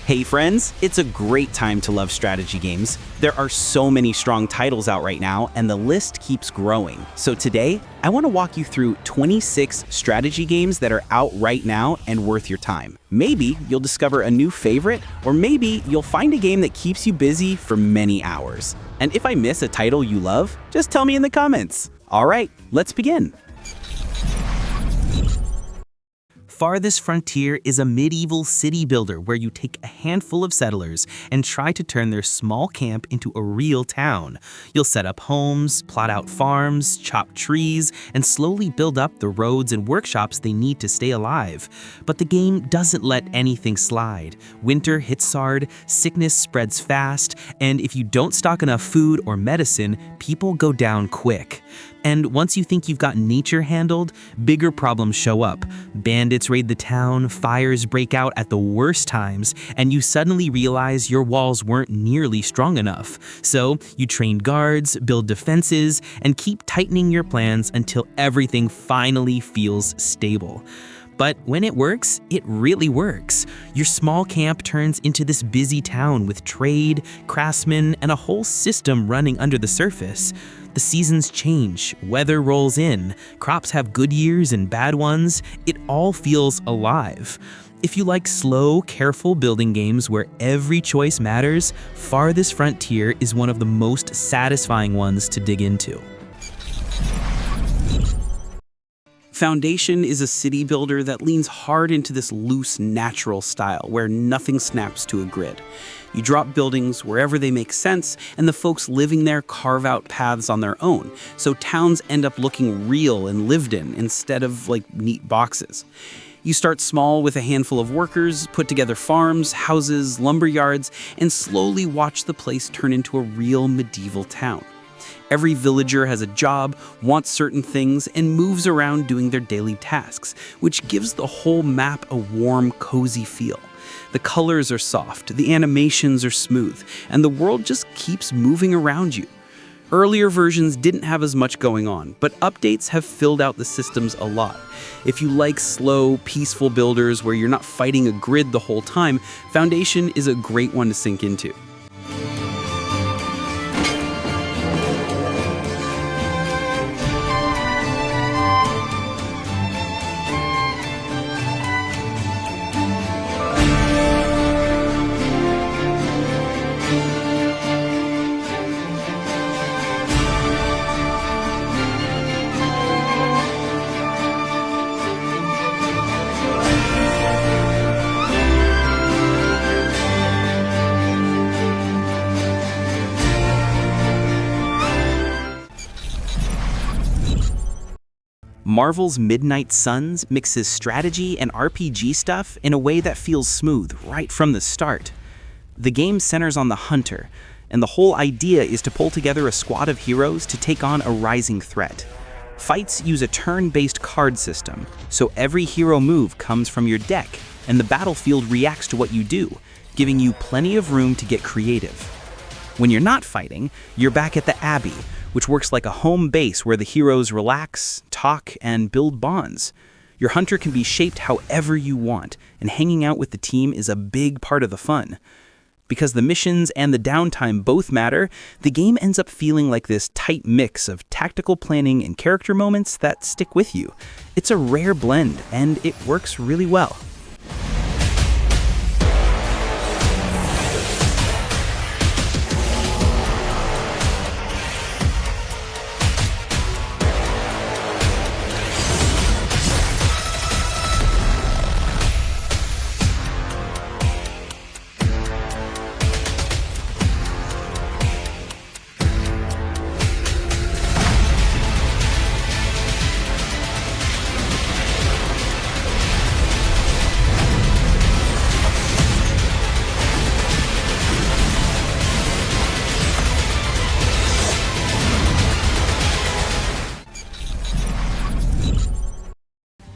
Hey friends, it's a great time to love strategy games. There are so many strong titles out right now, and the list keeps growing. So today, I want to walk you through 26 strategy games that are out right now and worth your time. Maybe you'll discover a new favorite, or maybe you'll find a game that keeps you busy for many hours. And if I miss a title you love, just tell me in the comments. All right, let's begin. Farthest Frontier is a medieval city builder where you take a handful of settlers and try to turn their small camp into a real town. You'll set up homes, plot out farms, chop trees, and slowly build up the roads and workshops they need to stay alive. But the game doesn't let anything slide. Winter hits hard, sickness spreads fast, and if you don't stock enough food or medicine, people go down quick. And once you think you've got nature handled, bigger problems show up. Bandits raid the town, fires break out at the worst times, and you suddenly realize your walls weren't nearly strong enough. So you train guards, build defenses, and keep tightening your plans until everything finally feels stable. But when it works, it really works. Your small camp turns into this busy town with trade, craftsmen, and a whole system running under the surface. The seasons change, weather rolls in, crops have good years and bad ones. It all feels alive. If you like slow, careful building games where every choice matters, Farthest Frontier is one of the most satisfying ones to dig into. Foundation is a city builder that leans hard into this loose, natural style where nothing snaps to a grid. You drop buildings wherever they make sense, and the folks living there carve out paths on their own, so towns end up looking real and lived in instead of like neat boxes. You start small with a handful of workers, put together farms, houses, lumber yards, and slowly watch the place turn into a real medieval town. Every villager has a job, wants certain things, and moves around doing their daily tasks, which gives the whole map a warm, cozy feel. The colors are soft, the animations are smooth, and the world just keeps moving around you. Earlier versions didn't have as much going on, but updates have filled out the systems a lot. If you like slow, peaceful builders where you're not fighting a grid the whole time, Foundation is a great one to sink into. Marvel's Midnight Suns mixes strategy and RPG stuff in a way that feels smooth right from the start. The game centers on the hunter, and the whole idea is to pull together a squad of heroes to take on a rising threat. Fights use a turn-based card system, so every hero move comes from your deck, and the battlefield reacts to what you do, giving you plenty of room to get creative. When you're not fighting, you're back at the Abbey, which works like a home base where the heroes relax, talk, and build bonds. Your hunter can be shaped however you want, and hanging out with the team is a big part of the fun. Because the missions and the downtime both matter, the game ends up feeling like this tight mix of tactical planning and character moments that stick with you. It's a rare blend, and it works really well.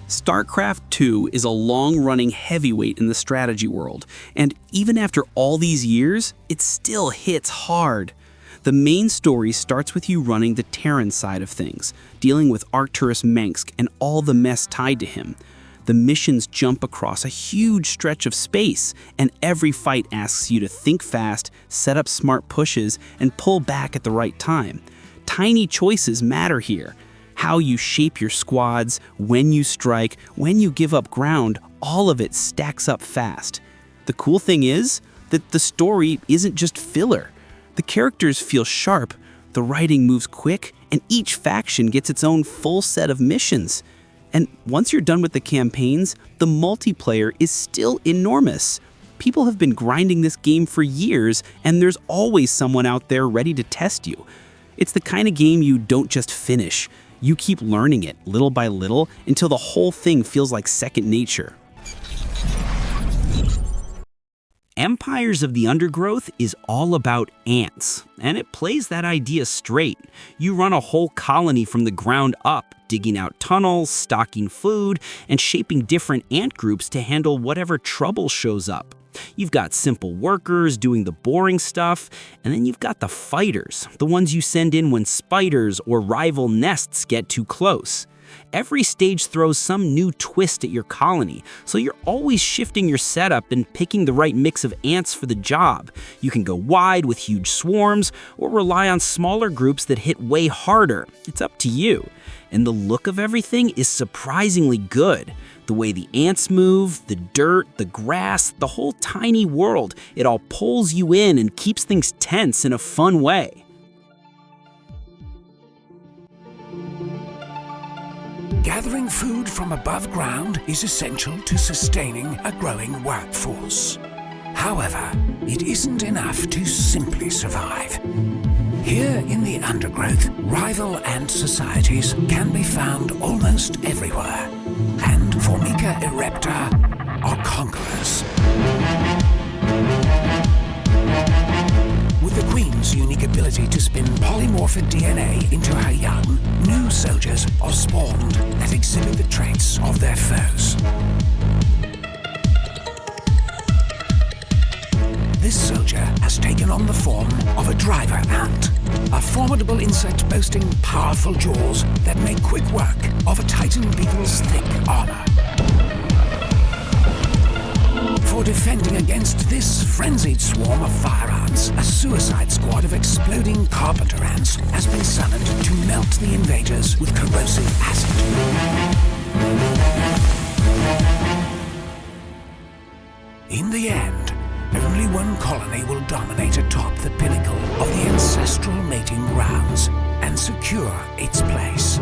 StarCraft 2 is a long-running heavyweight in the strategy world, and even after all these years, it still hits hard. The main story starts with you running the Terran side of things, dealing with Arcturus Mengsk and all the mess tied to him. The missions jump across a huge stretch of space, and every fight asks you to think fast, set up smart pushes, and pull back at the right time. Tiny choices matter here. How you shape your squads, when you strike, when you give up ground, all of it stacks up fast. The cool thing is that the story isn't just filler. The characters feel sharp, the writing moves quick, and each faction gets its own full set of missions. And once you're done with the campaigns, the multiplayer is still enormous. People have been grinding this game for years, and there's always someone out there ready to test you. It's the kind of game you don't just finish. You keep learning it little by little until the whole thing feels like second nature. Empires of the Undergrowth is all about ants, and it plays that idea straight. You run a whole colony from the ground up, digging out tunnels, stocking food, and shaping different ant groups to handle whatever trouble shows up. You've got simple workers doing the boring stuff, and then you've got the fighters, the ones you send in when spiders or rival nests get too close. Every stage throws some new twist at your colony, so you're always shifting your setup and picking the right mix of ants for the job. You can go wide with huge swarms, or rely on smaller groups that hit way harder. It's up to you. And the look of everything is surprisingly good. The way the ants move, the dirt, the grass, the whole tiny world, it all pulls you in and keeps things tense in a fun way. Gathering food from above ground is essential to sustaining a growing workforce. However, it isn't enough to simply survive. Here in the Undergrowth, rival ant societies can be found almost everywhere, and Formica erepta are conquerors. With the Queen's unique ability to spin polymorphic DNA into her young, new soldiers are spawned that exhibit the traits of their foes. This soldier has taken on the form of a driver ant, a formidable insect boasting powerful jaws that make quick work of a Titan beetle's thick armor. For defending against this frenzied swarm of fire ants, a suicide squad of exploding carpenter ants has been summoned to melt the invaders with corrosive acid. In the end, only one colony will dominate atop the pinnacle of the ancestral mating grounds and secure its place.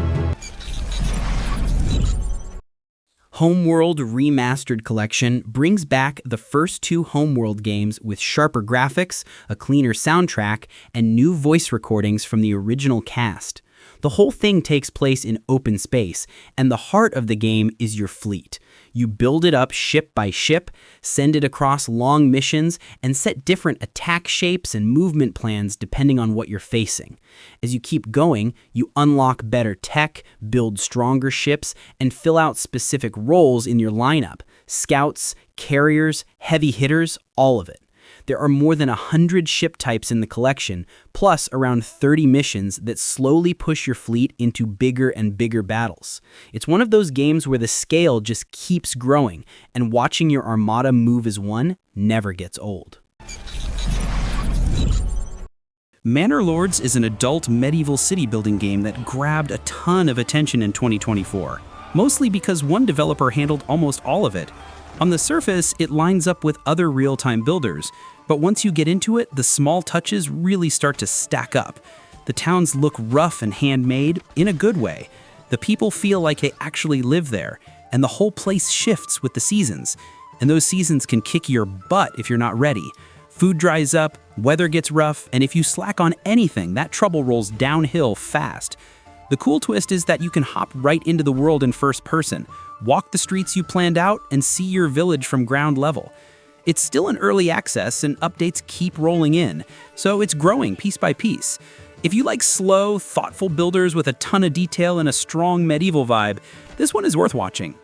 Homeworld Remastered Collection brings back the first two Homeworld games with sharper graphics, a cleaner soundtrack, and new voice recordings from the original cast. The whole thing takes place in open space, and the heart of the game is your fleet. You build it up ship by ship, send it across long missions, and set different attack shapes and movement plans depending on what you're facing. As you keep going, you unlock better tech, build stronger ships, and fill out specific roles in your lineup: scouts, carriers, heavy hitters, all of it. There are more than 100 ship types in the collection, plus around 30 missions that slowly push your fleet into bigger and bigger battles. It's one of those games where the scale just keeps growing, and watching your armada move as one never gets old. Manor Lords is an adult medieval city-building game that grabbed a ton of attention in 2024, mostly because one developer handled almost all of it. On the surface, it lines up with other real-time builders, but once you get into it, the small touches really start to stack up. The towns look rough and handmade in a good way. The people feel like they actually live there, and the whole place shifts with the seasons. And those seasons can kick your butt if you're not ready. Food dries up, weather gets rough, and if you slack on anything, that trouble rolls downhill fast. The cool twist is that you can hop right into the world in first person, walk the streets you planned out, and see your village from ground level. It's still in early access and updates keep rolling in, so it's growing piece by piece. If you like slow, thoughtful builders with a ton of detail and a strong medieval vibe, this one is worth watching.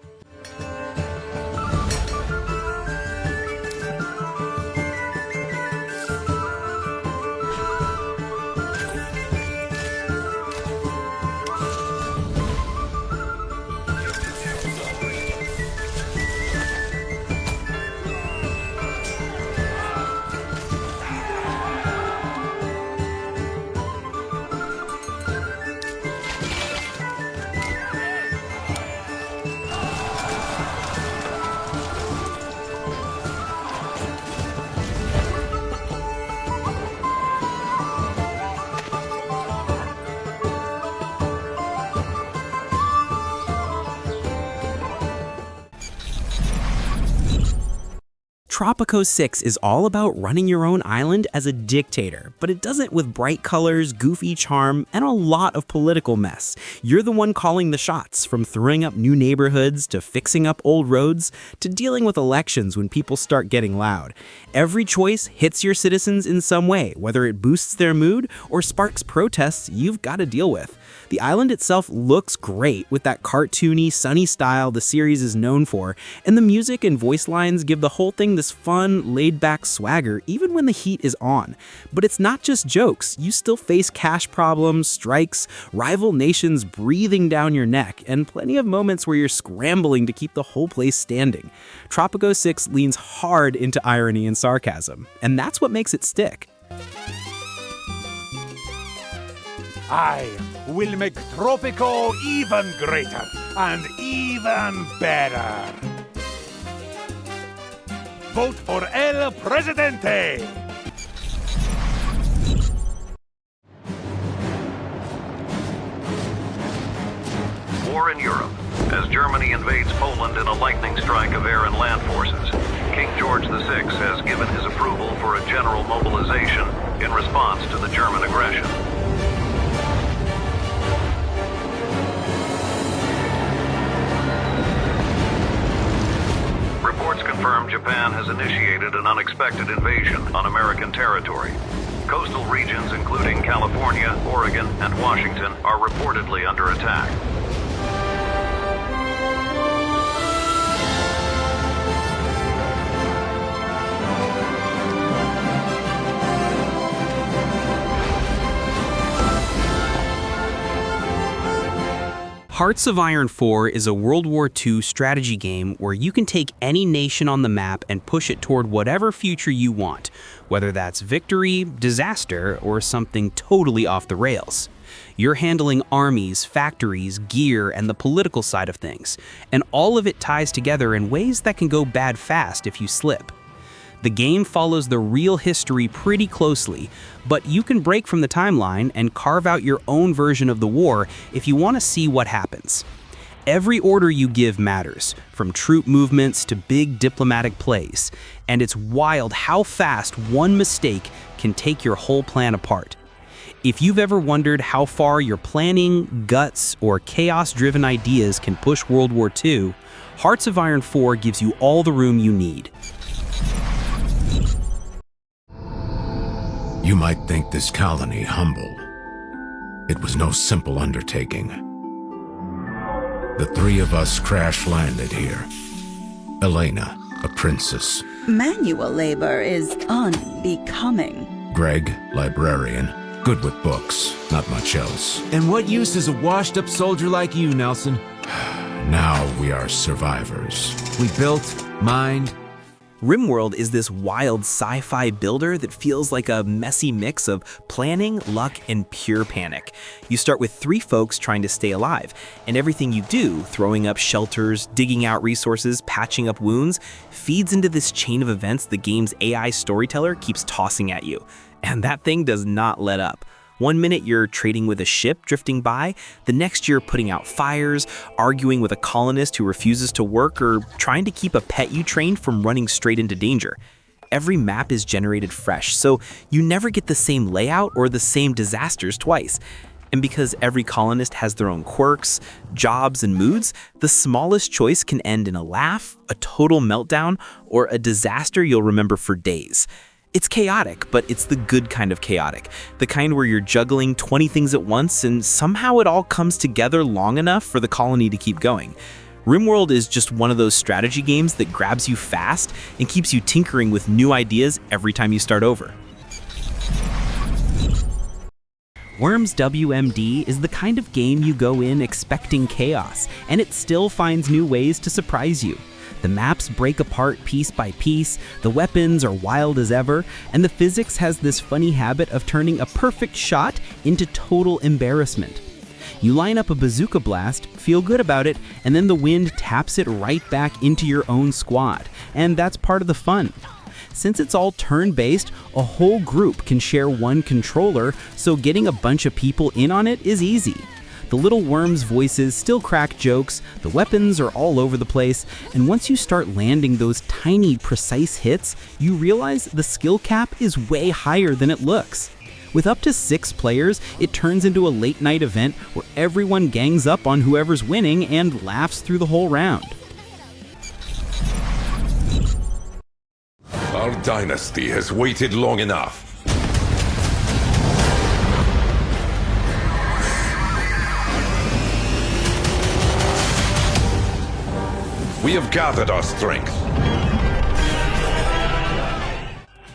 Tropico 6 is all about running your own island as a dictator, but it does it with bright colors, goofy charm, and a lot of political mess. You're the one calling the shots, from throwing up new neighborhoods to fixing up old roads to dealing with elections when people start getting loud. Every choice hits your citizens in some way, whether it boosts their mood or sparks protests you've got to deal with. The island itself looks great with that cartoony, sunny style the series is known for, and the music and voice lines give the whole thing this fun, laid-back swagger even when the heat is on. But it's not just jokes. You still face cash problems, strikes, rival nations breathing down your neck, and plenty of moments where you're scrambling to keep the whole place standing. Tropico 6 leans hard into irony and sarcasm, and that's what makes it stick. I will make Tropico even greater and even better. Vote for El Presidente! War in Europe, as Germany invades Poland in a lightning strike of air and land forces. King George VI has given his approval for a general mobilization in response to the German aggression. Reports confirm Japan has initiated an unexpected invasion on American territory. Coastal regions including California, Oregon, and Washington are reportedly under attack. Hearts of Iron 4 is a World War II strategy game where you can take any nation on the map and push it toward whatever future you want, whether that's victory, disaster, or something totally off the rails. You're handling armies, factories, gear, and the political side of things, and all of it ties together in ways that can go bad fast if you slip. The game follows the real history pretty closely, but you can break from the timeline and carve out your own version of the war if you want to see what happens. Every order you give matters, from troop movements to big diplomatic plays, and it's wild how fast one mistake can take your whole plan apart. If you've ever wondered how far your planning, guts, or chaos-driven ideas can push World War II, Hearts of Iron 4 gives you all the room you need. You might think this colony humble. It was no simple undertaking. The three of us crash-landed here. Elena, a princess. Manual labor is unbecoming. Greg, librarian. Good with books, not much else. And what use is a washed-up soldier like you, Nelson? Now we are survivors. We built, mined. RimWorld is this wild sci-fi builder that feels like a messy mix of planning, luck, and pure panic. You start with 3 folks trying to stay alive, and everything you do, throwing up shelters, digging out resources, patching up wounds, feeds into this chain of events the game's AI storyteller keeps tossing at you. And that thing does not let up. One minute you're trading with a ship drifting by, the next you're putting out fires, arguing with a colonist who refuses to work, or trying to keep a pet you trained from running straight into danger. Every map is generated fresh, so you never get the same layout or the same disasters twice. And because every colonist has their own quirks, jobs, and moods, the smallest choice can end in a laugh, a total meltdown, or a disaster you'll remember for days. It's chaotic, but it's the good kind of chaotic. The kind where you're juggling 20 things at once and somehow it all comes together long enough for the colony to keep going. RimWorld is just one of those strategy games that grabs you fast and keeps you tinkering with new ideas every time you start over. Worms W.M.D. is the kind of game you go in expecting chaos, and it still finds new ways to surprise you. The maps break apart piece by piece, the weapons are wild as ever, and the physics has this funny habit of turning a perfect shot into total embarrassment. You line up a bazooka blast, feel good about it, and then the wind taps it right back into your own squad, and that's part of the fun. Since it's all turn-based, a whole group can share one controller, so getting a bunch of people in on it is easy. The little worms' voices still crack jokes, the weapons are all over the place, and once you start landing those tiny, precise hits, you realize the skill cap is way higher than it looks. With up to 6 players, it turns into a late-night event where everyone gangs up on whoever's winning and laughs through the whole round. Our dynasty has waited long enough. We have gathered our strength.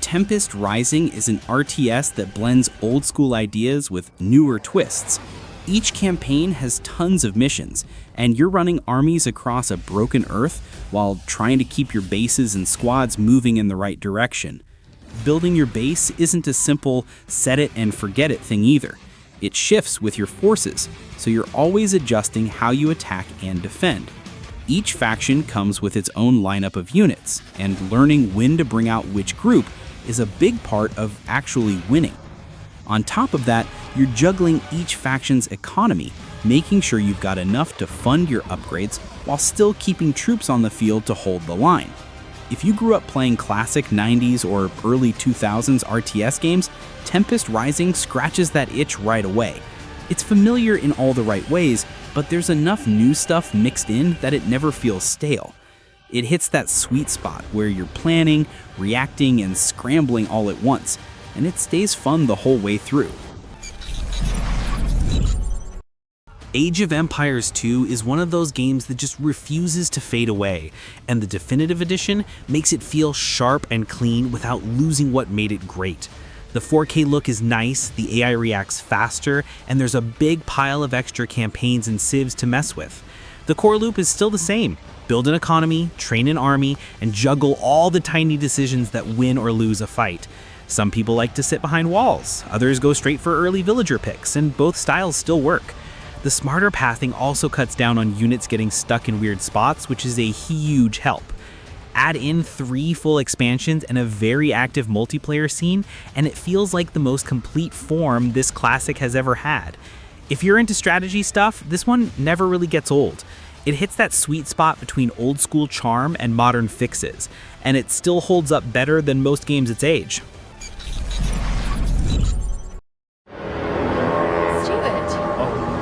Tempest Rising is an RTS that blends old-school ideas with newer twists. Each campaign has tons of missions, and you're running armies across a broken Earth while trying to keep your bases and squads moving in the right direction. Building your base isn't a simple set-it-and-forget-it thing either. It shifts with your forces, so you're always adjusting how you attack and defend. Each faction comes with its own lineup of units, and learning when to bring out which group is a big part of actually winning. On top of that, you're juggling each faction's economy, making sure you've got enough to fund your upgrades while still keeping troops on the field to hold the line. If you grew up playing classic 90s or early 2000s RTS games, Tempest Rising scratches that itch right away. It's familiar in all the right ways, but there's enough new stuff mixed in that it never feels stale. It hits that sweet spot where you're planning, reacting, and scrambling all at once, and it stays fun the whole way through. Age of Empires 2 is one of those games that just refuses to fade away, and the Definitive Edition makes it feel sharp and clean without losing what made it great. The 4K look is nice, the AI reacts faster, and there's a big pile of extra campaigns and civs to mess with. The core loop is still the same. Build an economy, train an army, and juggle all the tiny decisions that win or lose a fight. Some people like to sit behind walls, others go straight for early villager picks, and both styles still work. The smarter pathing also cuts down on units getting stuck in weird spots, which is a huge help. Add in 3 full expansions and a very active multiplayer scene, and it feels like the most complete form this classic has ever had. If you're into strategy stuff, this one never really gets old. It hits that sweet spot between old school charm and modern fixes, and it still holds up better than most games its age.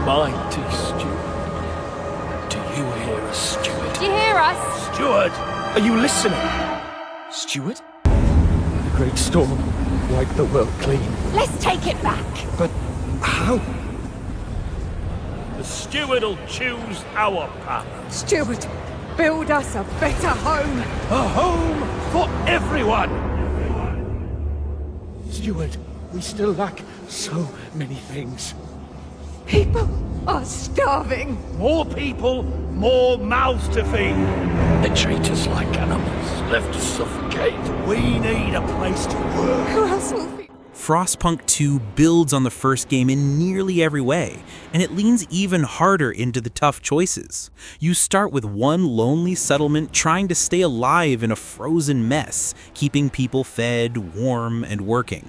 Mighty Steward. Do you hear us, Steward? Do you hear us? Steward, are you listening? Steward? The great storm wiped the world clean. Let's take it back. But how? The steward'll choose our path. Steward, build us a better home. A home for everyone. Steward, we still lack so many things. People are starving. More people, more mouths to feed. They treat us like animals, left to suffocate. We need a place to work. Who else will feed? Frostpunk 2 builds on the first game in nearly every way, and it leans even harder into the tough choices. You start with one lonely settlement trying to stay alive in a frozen mess, keeping people fed, warm, and working.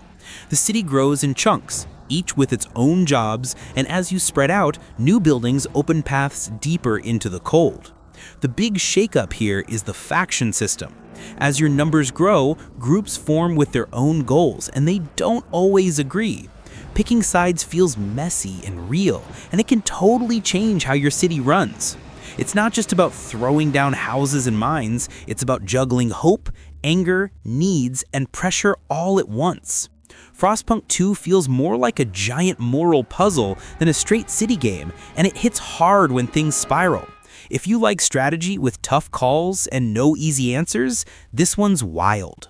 The city grows in chunks, each with its own jobs, and as you spread out, new buildings open paths deeper into the cold. The big shakeup here is the faction system. As your numbers grow, groups form with their own goals, and they don't always agree. Picking sides feels messy and real, and it can totally change how your city runs. It's not just about throwing down houses and mines, it's about juggling hope, anger, needs, and pressure all at once. Frostpunk 2 feels more like a giant moral puzzle than a straight city game, and it hits hard when things spiral. If you like strategy with tough calls and no easy answers, this one's wild.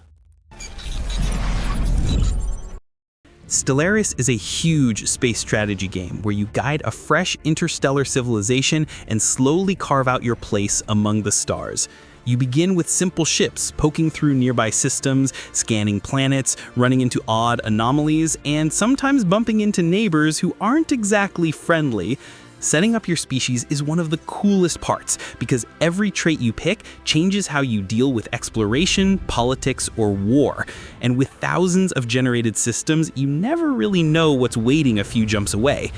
Stellaris is a huge space strategy game where you guide a fresh interstellar civilization and slowly carve out your place among the stars. You begin with simple ships, poking through nearby systems, scanning planets, running into odd anomalies, and sometimes bumping into neighbors who aren't exactly friendly. Setting up your species is one of the coolest parts because every trait you pick changes how you deal with exploration, politics, or war. And with thousands of generated systems, you never really know what's waiting a few jumps away.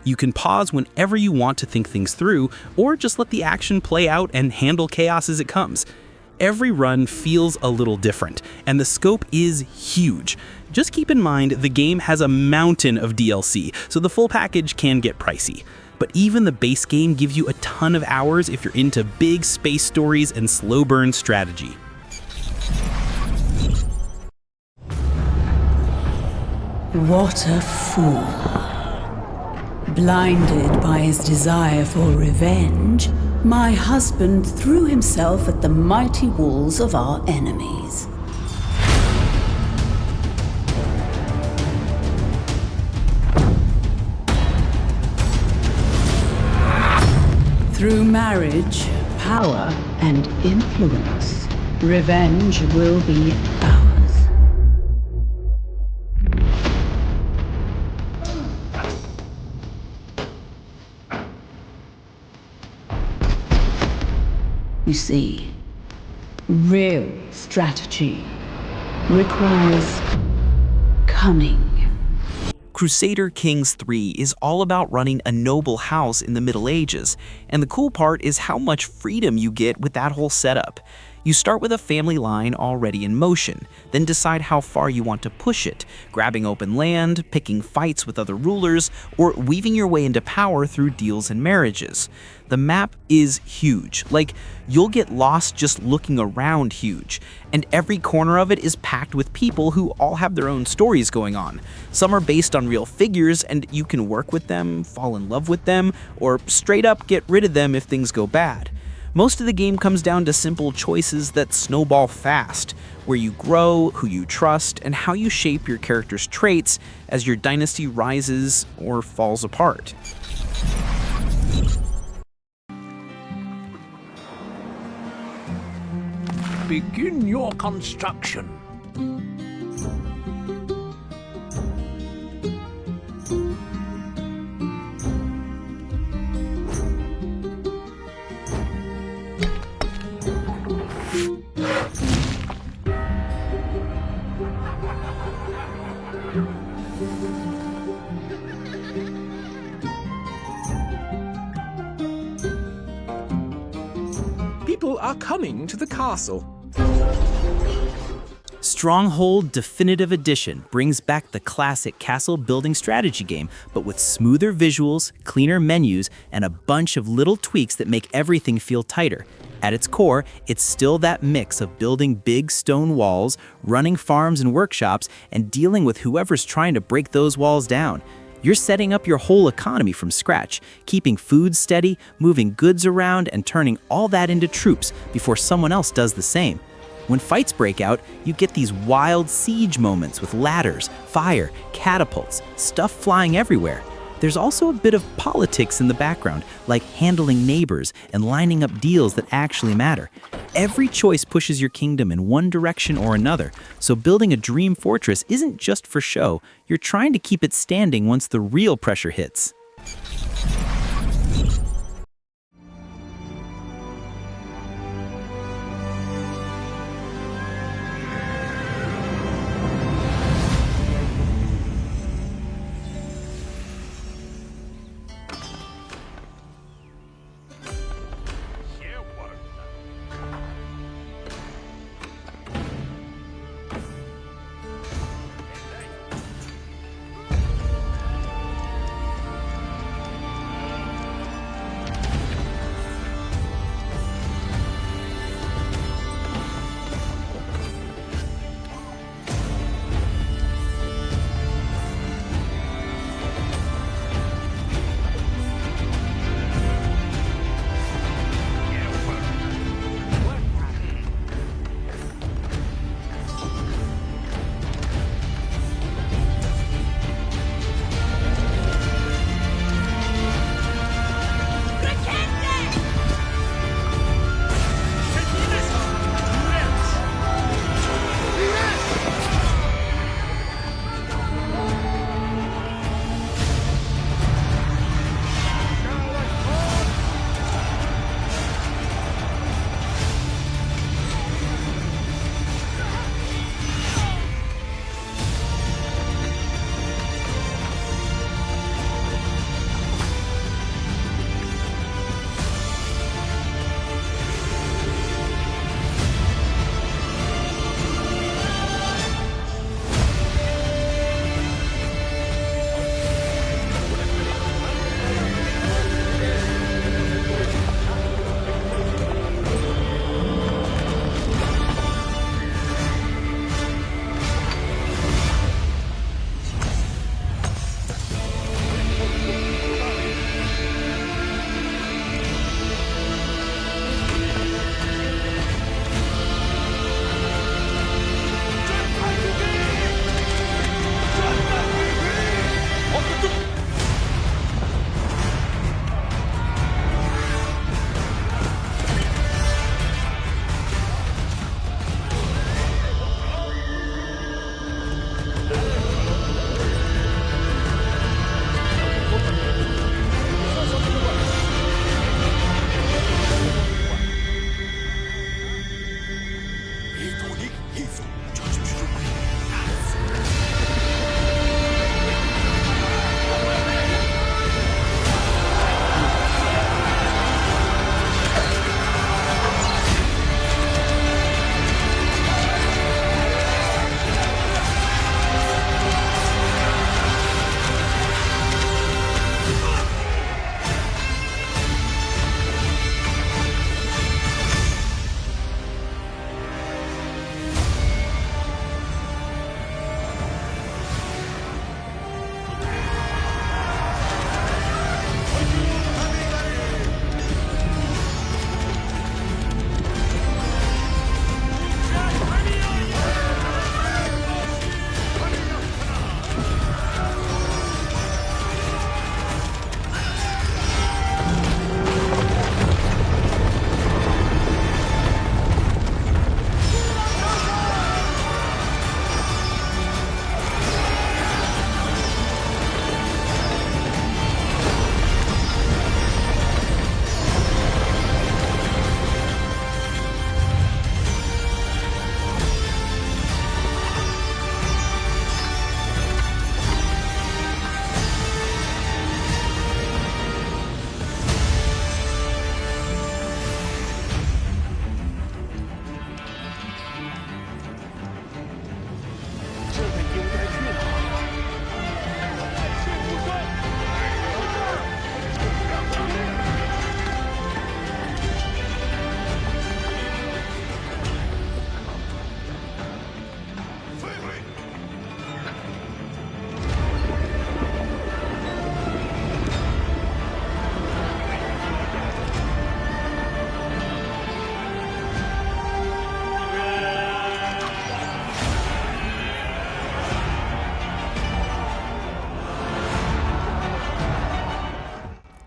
You can pause whenever you want to think things through, or just let the action play out and handle chaos as it comes. Every run feels a little different, and the scope is huge. Just keep in mind the game has a mountain of DLC, so the full package can get pricey. But even the base game gives you a ton of hours if you're into big space stories and slow burn strategy. What a fool. Blinded by his desire for revenge, my husband threw himself at the mighty walls of our enemies. Through marriage, power, and influence, revenge will be ours. You see, real strategy requires cunning. Crusader Kings 3 is all about running a noble house in the Middle Ages, and the cool part is how much freedom you get with that whole setup. You start with a family line already in motion, then decide how far you want to push it, grabbing open land, picking fights with other rulers, or weaving your way into power through deals and marriages. The map is huge, like you'll get lost just looking around huge, and every corner of it is packed with people who all have their own stories going on. Some are based on real figures and you can work with them, fall in love with them, or straight up get rid of them if things go bad. Most of the game comes down to simple choices that snowball fast, where you grow, who you trust, and how you shape your character's traits as your dynasty rises or falls apart. Begin your construction. People are coming to the castle. Stronghold Definitive Edition brings back the classic castle building strategy game, but with smoother visuals, cleaner menus, and a bunch of little tweaks that make everything feel tighter. At its core, it's still that mix of building big stone walls, running farms and workshops, and dealing with whoever's trying to break those walls down. You're setting up your whole economy from scratch, keeping food steady, moving goods around, and turning all that into troops before someone else does the same. When fights break out, you get these wild siege moments with ladders, fire, catapults, stuff flying everywhere. There's also a bit of politics in the background, like handling neighbors and lining up deals that actually matter. Every choice pushes your kingdom in one direction or another, so building a dream fortress isn't just for show, you're trying to keep it standing once the real pressure hits.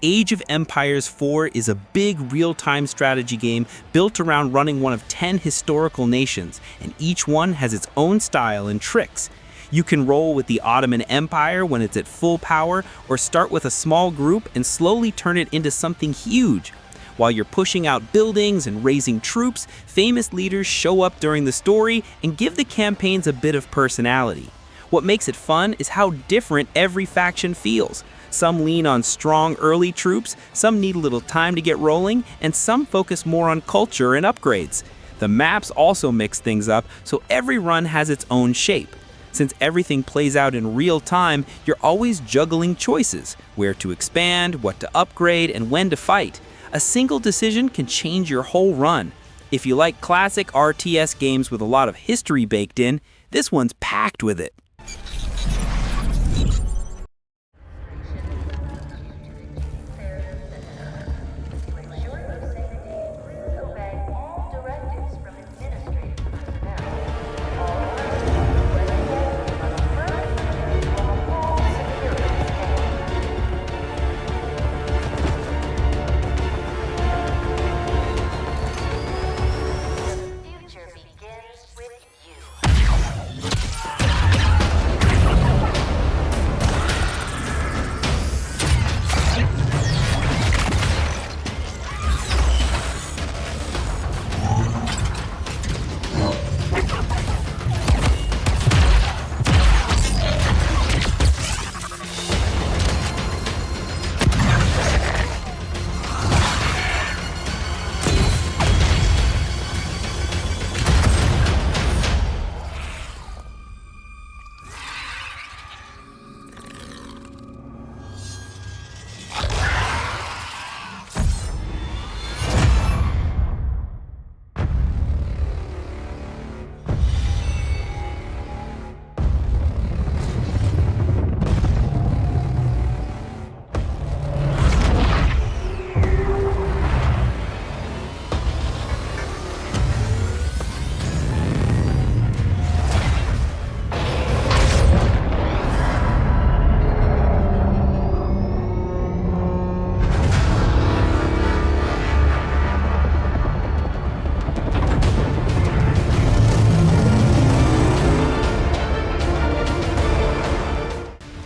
Age of Empires 4 is a big real-time strategy game built around running one of 10 historical nations, and each one has its own style and tricks. You can roll with the Ottoman Empire when it's at full power, or start with a small group and slowly turn it into something huge. While you're pushing out buildings and raising troops, famous leaders show up during the story and give the campaigns a bit of personality. What makes it fun is how different every faction feels. Some lean on strong early troops, some need a little time to get rolling, and some focus more on culture and upgrades. The maps also mix things up, so every run has its own shape. Since everything plays out in real time, you're always juggling choices, where to expand, what to upgrade, and when to fight. A single decision can change your whole run. If you like classic RTS games with a lot of history baked in, this one's packed with it.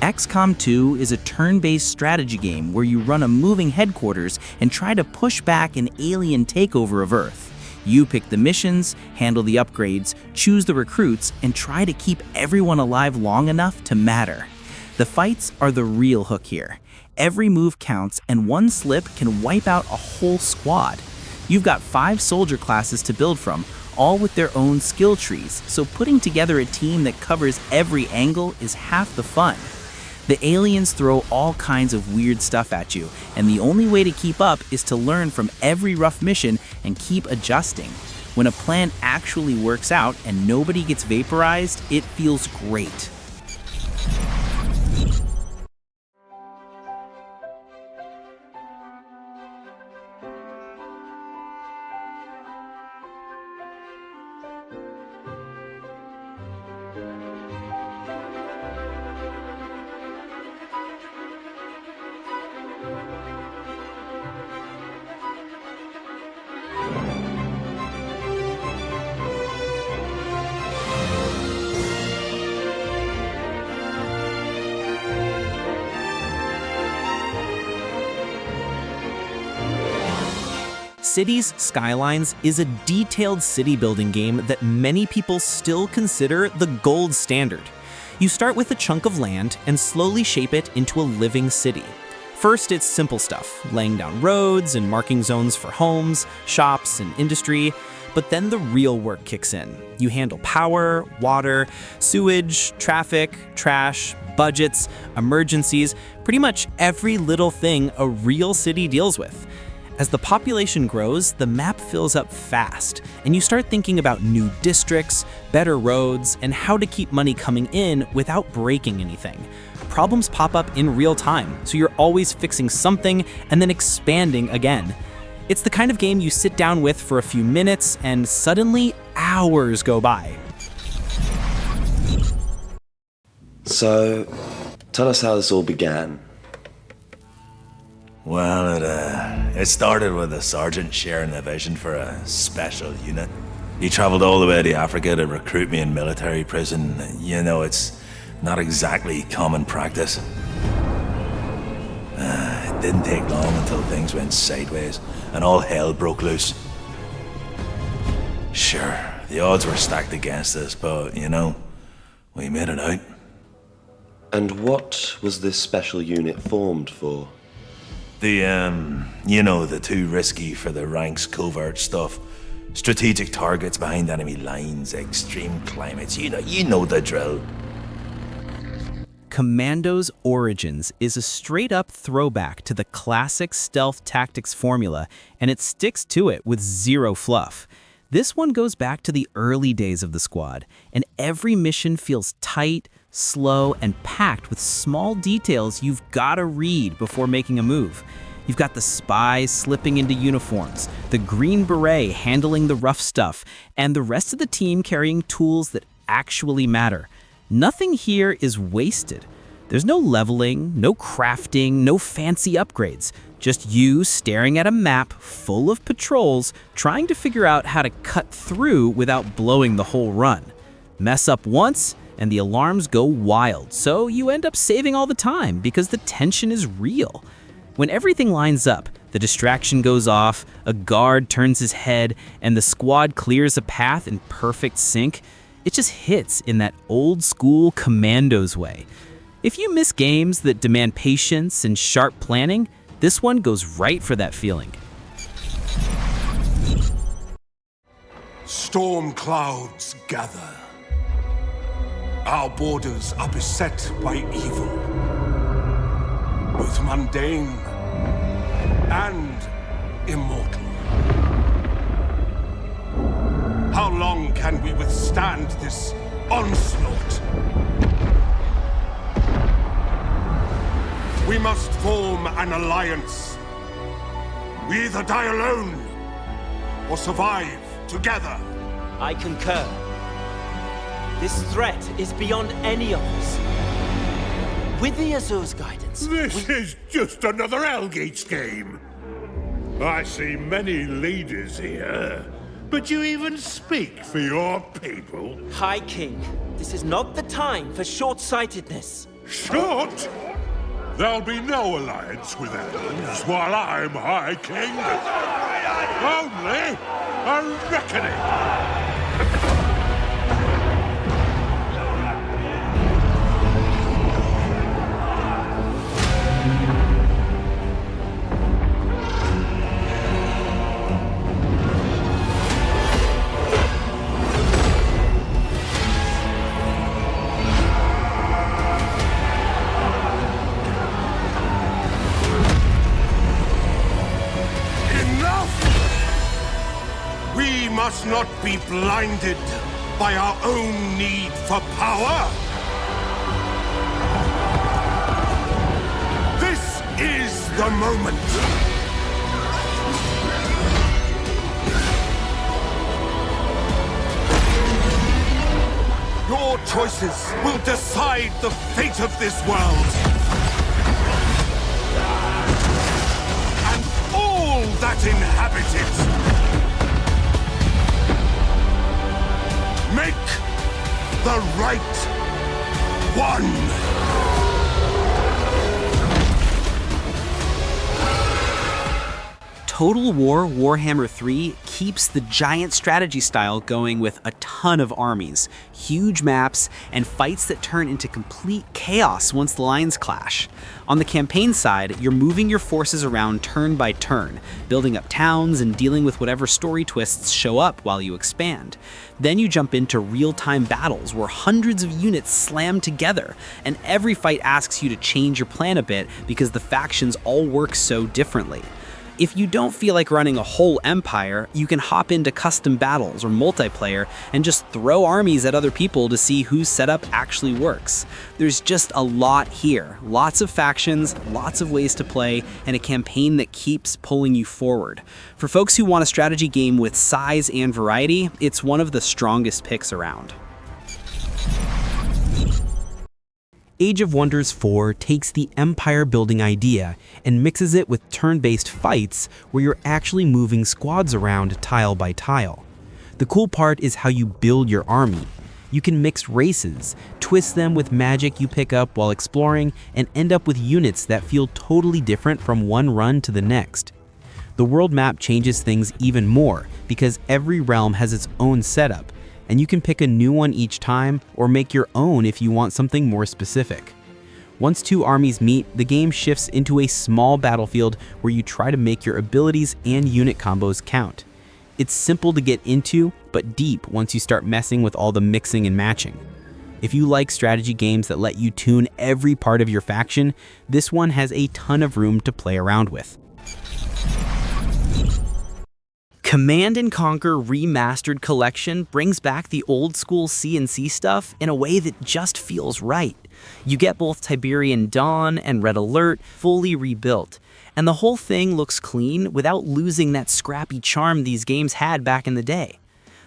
XCOM 2 is a turn-based strategy game where you run a moving headquarters and try to push back an alien takeover of Earth. You pick the missions, handle the upgrades, choose the recruits, and try to keep everyone alive long enough to matter. The fights are the real hook here. Every move counts, and one slip can wipe out a whole squad. You've got 5 soldier classes to build from, all with their own skill trees, so putting together a team that covers every angle is half the fun. The aliens throw all kinds of weird stuff at you, and the only way to keep up is to learn from every rough mission and keep adjusting. When a plan actually works out and nobody gets vaporized, it feels great. Cities Skylines is a detailed city building game that many people still consider the gold standard. You start with a chunk of land and slowly shape it into a living city. First, it's simple stuff, laying down roads and marking zones for homes, shops, and industry. But then the real work kicks in. You handle power, water, sewage, traffic, trash, budgets, emergencies, pretty much every little thing a real city deals with. As the population grows, the map fills up fast, and you start thinking about new districts, better roads, and how to keep money coming in without breaking anything. Problems pop up in real time, so you're always fixing something and then expanding again. It's the kind of game you sit down with for a few minutes and suddenly hours go by. So, tell us how this all began. Well, it started with a sergeant sharing a vision for a special unit. He traveled all the way to Africa to recruit me in military prison. You know, it's not exactly common practice. It didn't take long until things went sideways and all hell broke loose. Sure, the odds were stacked against us, but, you know, we made it out. And what was this special unit formed for? You know, the too risky for the ranks covert stuff. Strategic targets behind enemy lines, extreme climates, you know the drill. Commandos Origins is a straight-up throwback to the classic stealth tactics formula, and it sticks to it with zero fluff. This one goes back to the early days of the squad, and every mission feels tight, slow, and packed with small details you've gotta read before making a move. You've got the spies slipping into uniforms, the Green Beret handling the rough stuff, and the rest of the team carrying tools that actually matter. Nothing here is wasted. There's no leveling, no crafting, no fancy upgrades. Just you staring at a map full of patrols, trying to figure out how to cut through without blowing the whole run. Mess up once, and the alarms go wild, so you end up saving all the time because the tension is real. When everything lines up, the distraction goes off, a guard turns his head, and the squad clears a path in perfect sync, it just hits in that old school Commandos way. If you miss games that demand patience and sharp planning, this one goes right for that feeling. Storm clouds gather. Our borders are beset by evil, both mundane and immortal. How long can we withstand this onslaught? We must form an alliance. We either die alone or survive together. I concur. This threat is beyond any of us. With the Azur's guidance, This is just another Elgates game. I see many leaders here, but you even speak for your people? High King, this is not the time for short-sightedness. Short? There'll be no alliance with elves while I'm High King. Only a reckoning. We must not be blinded by our own need for power. This is the moment. Your choices will decide the fate of this world. And all that inhabit it. Make the right one. Total War Warhammer 3 keeps the giant strategy style going with a ton of armies, huge maps, and fights that turn into complete chaos once the lines clash. On the campaign side, you're moving your forces around turn by turn, building up towns and dealing with whatever story twists show up while you expand. Then you jump into real-time battles where hundreds of units slam together, and every fight asks you to change your plan a bit because the factions all work so differently. If you don't feel like running a whole empire, you can hop into custom battles or multiplayer and just throw armies at other people to see whose setup actually works. There's just a lot here. Lots of factions, lots of ways to play, and a campaign that keeps pulling you forward. For folks who want a strategy game with size and variety, it's one of the strongest picks around. Age of Wonders 4 takes the empire-building idea and mixes it with turn-based fights where you're actually moving squads around tile by tile. The cool part is how you build your army. You can mix races, twist them with magic you pick up while exploring, and end up with units that feel totally different from one run to the next. The world map changes things even more because every realm has its own setup, and you can pick a new one each time or make your own if you want something more specific. Once two armies meet, the game shifts into a small battlefield where you try to make your abilities and unit combos count. It's simple to get into, but deep once you start messing with all the mixing and matching. If you like strategy games that let you tune every part of your faction, this one has a ton of room to play around with. Command & Conquer Remastered Collection brings back the old-school C&C stuff in a way that just feels right. You get both Tiberian Dawn and Red Alert fully rebuilt, and the whole thing looks clean without losing that scrappy charm these games had back in the day.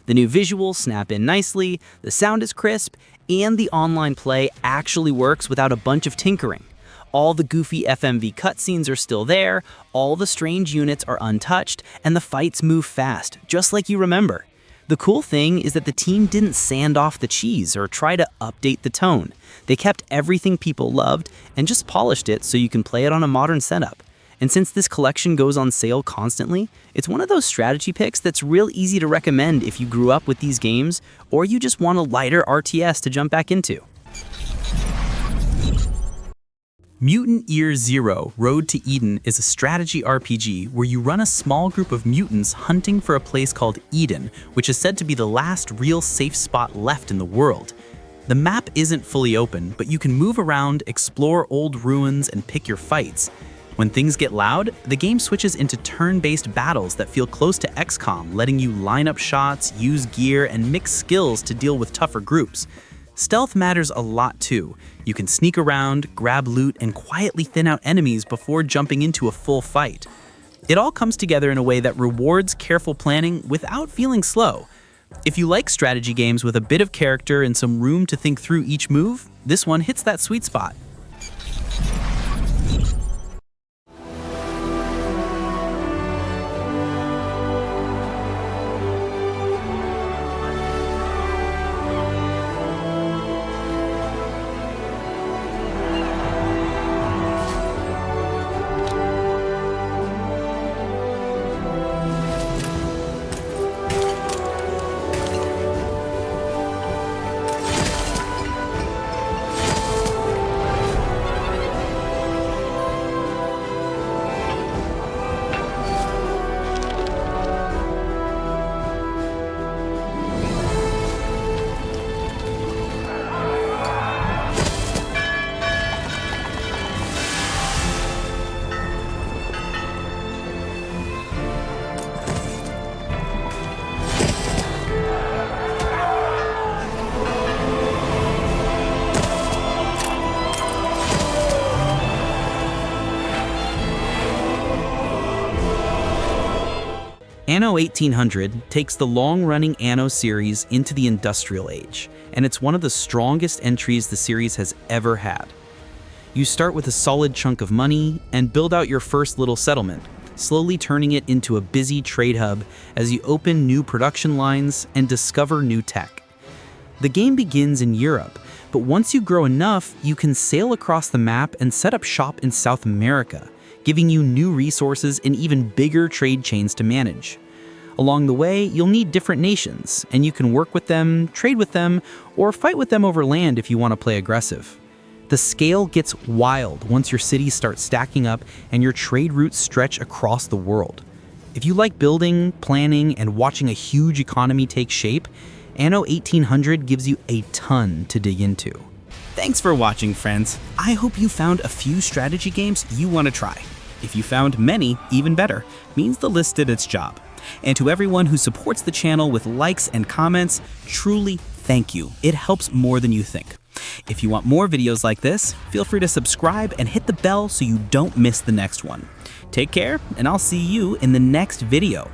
The new visuals snap in nicely, the sound is crisp, and the online play actually works without a bunch of tinkering. All the goofy FMV cutscenes are still there, all the strange units are untouched, and the fights move fast, just like you remember. The cool thing is that the team didn't sand off the cheese or try to update the tone. They kept everything people loved and just polished it so you can play it on a modern setup. And since this collection goes on sale constantly, it's one of those strategy picks that's real easy to recommend if you grew up with these games or you just want a lighter RTS to jump back into. Mutant Year Zero: Road to Eden is a strategy RPG where you run a small group of mutants hunting for a place called Eden, which is said to be the last real safe spot left in the world. The map isn't fully open, but you can move around, explore old ruins, and pick your fights. When things get loud, the game switches into turn-based battles that feel close to XCOM, letting you line up shots, use gear, and mix skills to deal with tougher groups. Stealth matters a lot too. You can sneak around, grab loot, and quietly thin out enemies before jumping into a full fight. It all comes together in a way that rewards careful planning without feeling slow. If you like strategy games with a bit of character and some room to think through each move, this one hits that sweet spot. Anno 1800 takes the long-running Anno series into the Industrial Age, and it's one of the strongest entries the series has ever had. You start with a solid chunk of money and build out your first little settlement, slowly turning it into a busy trade hub as you open new production lines and discover new tech. The game begins in Europe, but once you grow enough, you can sail across the map and set up shop in South America, giving you new resources and even bigger trade chains to manage. Along the way, you'll need different nations, and you can work with them, trade with them, or fight with them over land if you want to play aggressive. The scale gets wild once your cities start stacking up and your trade routes stretch across the world. If you like building, planning, and watching a huge economy take shape, Anno 1800 gives you a ton to dig into. Thanks for watching, friends. I hope you found a few strategy games you want to try. If you found many, even better, means the list did its job. And to everyone who supports the channel with likes and comments, truly thank you. It helps more than you think. If you want more videos like this, feel free to subscribe and hit the bell so you don't miss the next one. Take care, and I'll see you in the next video.